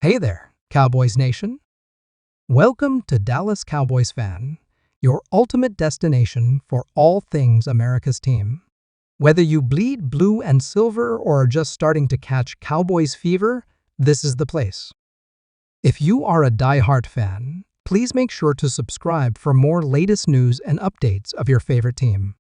Hey there, Cowboys Nation. Welcome to Dallas Cowboys Fan, your ultimate destination for all things America's team. Whether you bleed blue and silver or are just starting to catch Cowboys fever, this is the place. If you are a die-hard fan, please make sure to subscribe for more latest news and updates of your favorite team.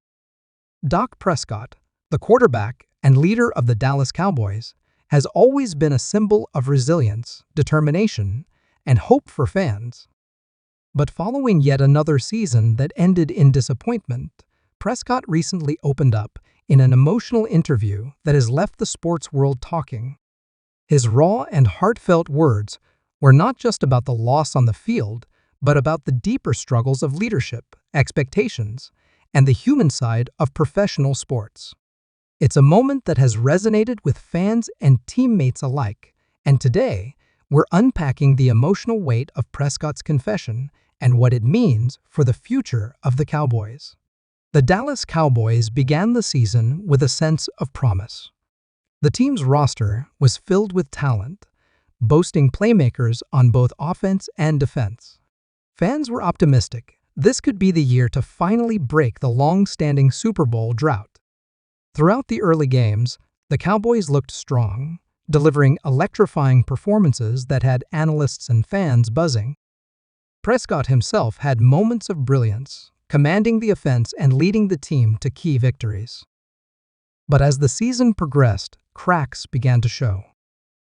Dak Prescott, the quarterback and leader of the Dallas Cowboys, has always been a symbol of resilience, determination, and hope for fans. But following yet another season that ended in disappointment, Prescott recently opened up in an emotional interview that has left the sports world talking. His raw and heartfelt words were not just about the loss on the field, but about the deeper struggles of leadership, expectations, and the human side of professional sports. It's a moment that has resonated with fans and teammates alike, and today, we're unpacking the emotional weight of Prescott's confession and what it means for the future of the Cowboys. The Dallas Cowboys began the season with a sense of promise. The team's roster was filled with talent, boasting playmakers on both offense and defense. Fans were optimistic. This could be the year to finally break the long-standing Super Bowl drought. Throughout the early games, the Cowboys looked strong, delivering electrifying performances that had analysts and fans buzzing. Prescott himself had moments of brilliance, commanding the offense and leading the team to key victories. But as the season progressed, cracks began to show.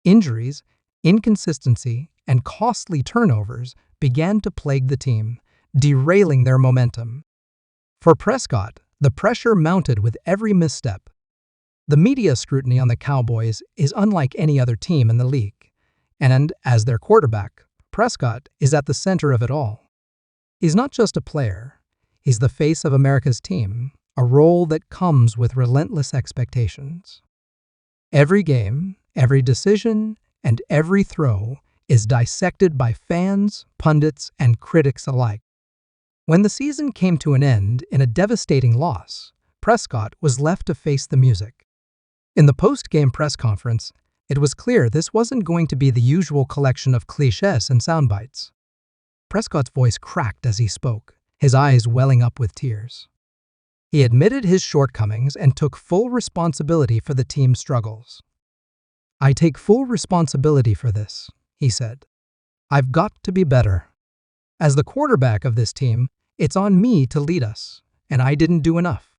Injuries, inconsistency, and costly turnovers began to plague the team, derailing their momentum. For Prescott, the pressure mounted with every misstep. The media scrutiny on the Cowboys is unlike any other team in the league, and as their quarterback, Prescott is at the center of it all. He's not just a player, he's the face of America's team, a role that comes with relentless expectations. Every game, every decision, and every throw is dissected by fans, pundits, and critics alike. When the season came to an end in a devastating loss, Prescott was left to face the music. In the post-game press conference, it was clear this wasn't going to be the usual collection of cliches and soundbites. Prescott's voice cracked as he spoke, his eyes welling up with tears. He admitted his shortcomings and took full responsibility for the team's struggles. "I take full responsibility for this," he said. "I've got to be better. As the quarterback of this team, it's on me to lead us, and I didn't do enough.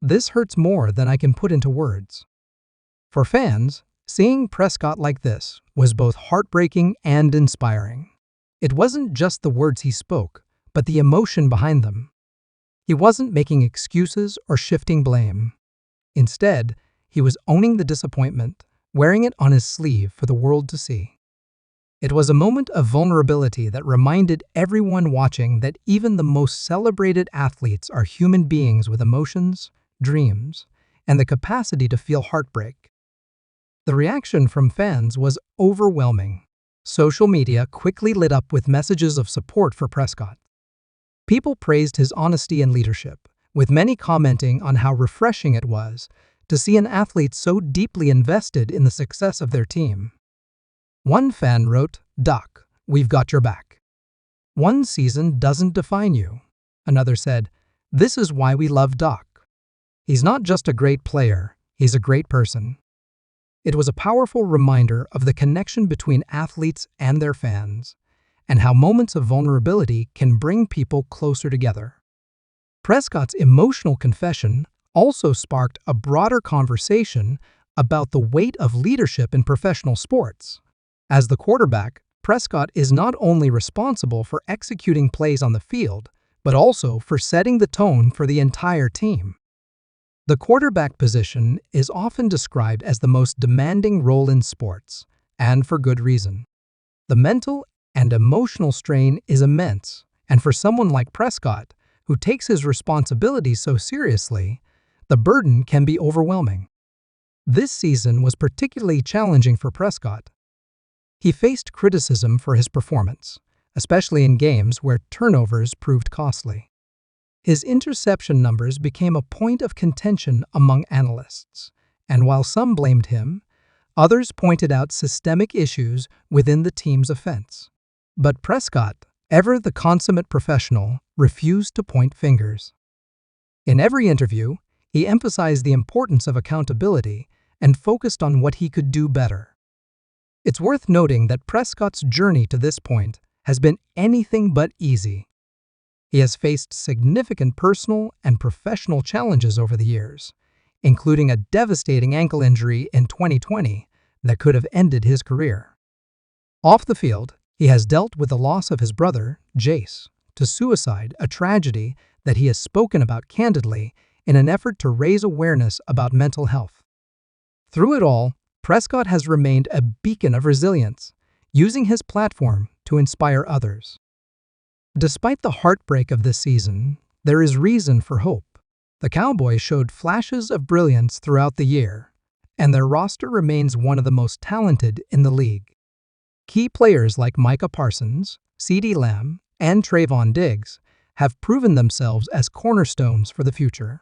This hurts more than I can put into words." For fans, seeing Prescott like this was both heartbreaking and inspiring. It wasn't just the words he spoke, but the emotion behind them. He wasn't making excuses or shifting blame. Instead, he was owning the disappointment, wearing it on his sleeve for the world to see. It was a moment of vulnerability that reminded everyone watching that even the most celebrated athletes are human beings with emotions, dreams, and the capacity to feel heartbreak. The reaction from fans was overwhelming. Social media quickly lit up with messages of support for Prescott. People praised his honesty and leadership, with many commenting on how refreshing it was to see an athlete so deeply invested in the success of their team. One fan wrote, "Doc, we've got your back. One season doesn't define you." Another said, "This is why we love Doc. He's not just a great player, he's a great person." It was a powerful reminder of the connection between athletes and their fans, and how moments of vulnerability can bring people closer together. Prescott's emotional confession also sparked a broader conversation about the weight of leadership in professional sports. As the quarterback, Prescott is not only responsible for executing plays on the field, but also for setting the tone for the entire team. The quarterback position is often described as the most demanding role in sports, and for good reason. The mental and emotional strain is immense, and for someone like Prescott, who takes his responsibilities so seriously, the burden can be overwhelming. This season was particularly challenging for Prescott. He faced criticism for his performance, especially in games where turnovers proved costly. His interception numbers became a point of contention among analysts, and while some blamed him, Others pointed out systemic issues within the team's offense. But Prescott, ever the consummate professional, refused to point fingers. In every interview, he emphasized the importance of accountability and focused on what he could do better. It's worth noting that Prescott's journey to this point has been anything but easy. He has faced significant personal and professional challenges over the years, including a devastating ankle injury in 2020 that could have ended his career. Off the field, he has dealt with the loss of his brother, Jace, to suicide, a tragedy that he has spoken about candidly in an effort to raise awareness about mental health. Through it all, Prescott has remained a beacon of resilience, using his platform to inspire others. Despite the heartbreak of this season, there is reason for hope. The Cowboys showed flashes of brilliance throughout the year, and their roster remains one of the most talented in the league. Key players like Micah Parsons, CeeDee Lamb, and Trayvon Diggs have proven themselves as cornerstones for the future.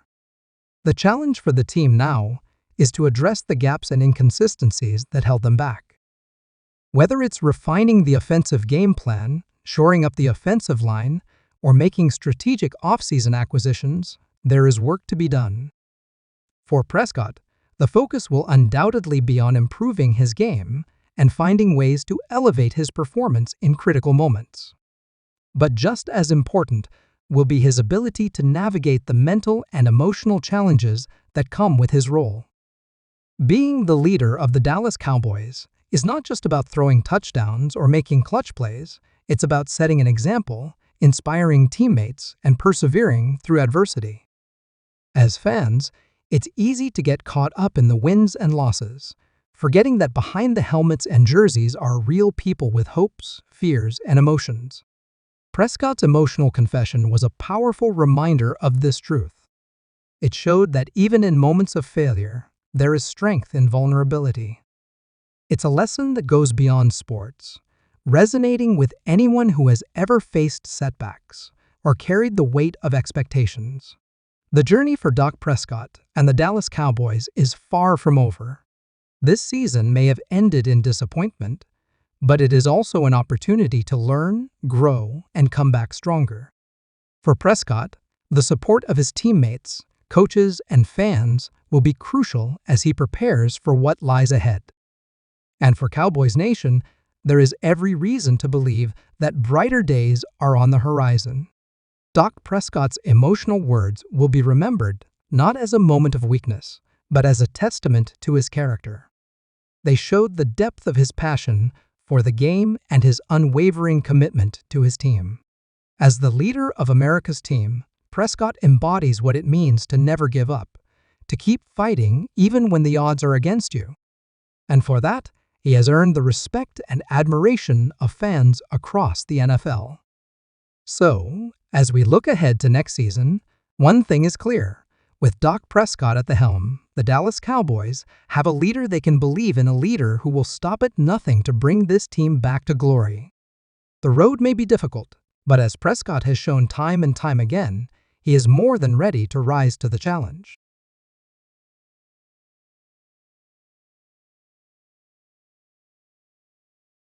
The challenge for the team now is to address the gaps and inconsistencies that held them back. Whether it's refining the offensive game plan, shoring up the offensive line, or making strategic offseason acquisitions, there is work to be done. For Prescott, the focus will undoubtedly be on improving his game and finding ways to elevate his performance in critical moments. But just as important will be his ability to navigate the mental and emotional challenges that come with his role. Being the leader of the Dallas Cowboys is not just about throwing touchdowns or making clutch plays, it's about setting an example, inspiring teammates, and persevering through adversity. As fans, it's easy to get caught up in the wins and losses, forgetting that behind the helmets and jerseys are real people with hopes, fears, and emotions. Prescott's emotional confession was a powerful reminder of this truth. It showed that even in moments of failure, there is strength in vulnerability. It's a lesson that goes beyond sports, resonating with anyone who has ever faced setbacks or carried the weight of expectations. The journey for Dak Prescott and the Dallas Cowboys is far from over. This season may have ended in disappointment, but it is also an opportunity to learn, grow, and come back stronger. For Prescott, the support of his teammates, coaches, and fans will be crucial as he prepares for what lies ahead. And for Cowboys Nation, there is every reason to believe that brighter days are on the horizon. Dak Prescott's emotional words will be remembered not as a moment of weakness, but as a testament to his character. They showed the depth of his passion for the game and his unwavering commitment to his team. As the leader of America's team, Prescott embodies what it means to never give up, to keep fighting even when the odds are against you. And for that, he has earned the respect and admiration of fans across the NFL. So, as we look ahead to next season, one thing is clear. With Dak Prescott at the helm, the Dallas Cowboys have a leader they can believe in, a leader who will stop at nothing to bring this team back to glory. The road may be difficult, but as Prescott has shown time and time again, he is more than ready to rise to the challenge.